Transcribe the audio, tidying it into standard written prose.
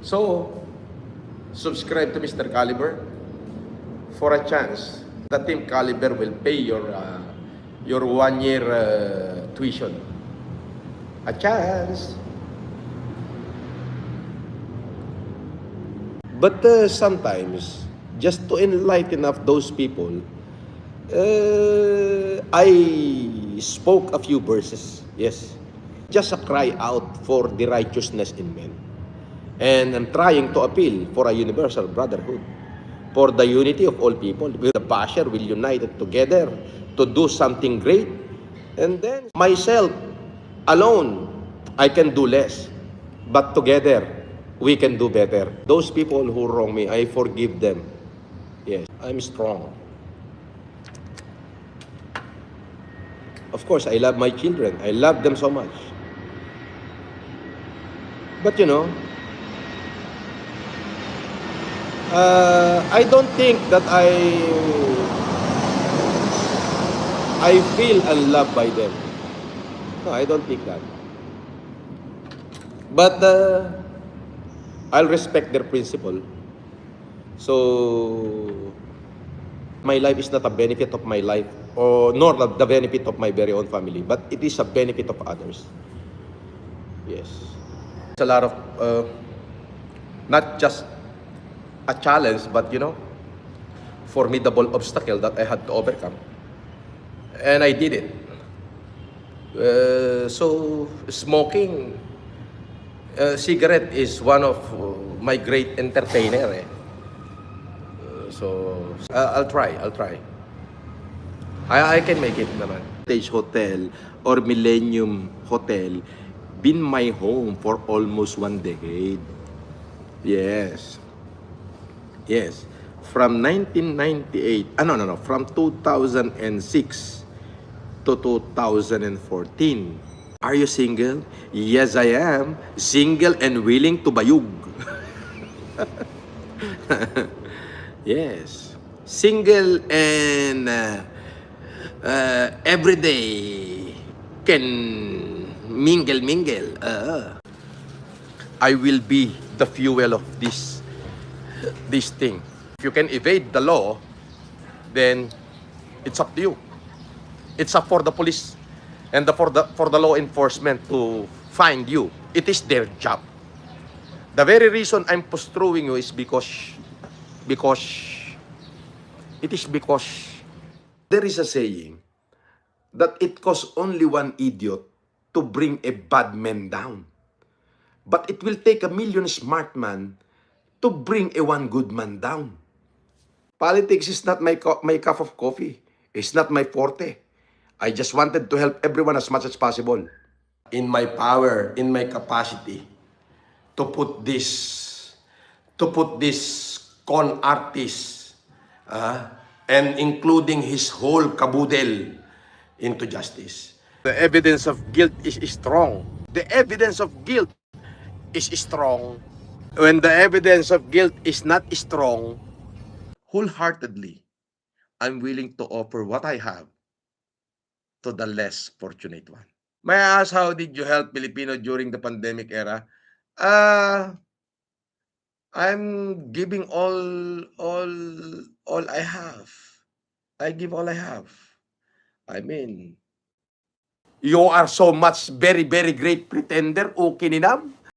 So, subscribe to Mr. Caliber for a chance that Team Caliber will pay your 1 year tuition. A chance. But sometimes, just to enlighten of those people, I spoke a few verses. Yes. Just a cry out for the righteousness in men. And I'm trying to appeal for a universal brotherhood, for the unity of all people. The basher will unite together to do something great. And then myself alone, I can do less. But together, we can do better. Those people who wrong me, I forgive them. Yes, I'm strong. Of course, I love my children. I love them so much. But I don't think that I feel unloved by them. No, I don't think that. But I'll respect their principle. So my life is not a benefit of my life, or nor the benefit of my very own family, but it is a benefit of others. Yes. It's a lot of not just a challenge, but formidable obstacle that I had to overcome. And I did it. So smoking, cigarette is one of my great entertainer. So I'll try. I can make it naman. Heritage Hotel or Millennium Hotel been my home for almost 1 decade. Yes. From 1998, no, from 2006 to 2014. Are you single? Yes, I am. Single and willing to bayug. Yes. Single and every day can mingle. I will be the fuel of this thing. If you can evade the law, then it's up to you. It's up for the police and for the law enforcement to find you. It is their job. The very reason I'm pursuing you is because there is a saying that it costs only one idiot to bring a bad man down, but it will take 1,000,000 smart man to bring a one good man down. Politics is not my cup of coffee. It's not my forte. I just wanted to help everyone as much as possible. In my power, in my capacity, to put this con artist, and including his whole caboodle into justice. The evidence of guilt is strong. The evidence of guilt is strong. When the evidence of guilt is not strong, wholeheartedly, I'm willing to offer what I have to the less fortunate one. May I ask, how did you help Filipino during the pandemic era? I'm giving all I have. I give all I have. I mean, you are so much very, very great pretender, okay ninam.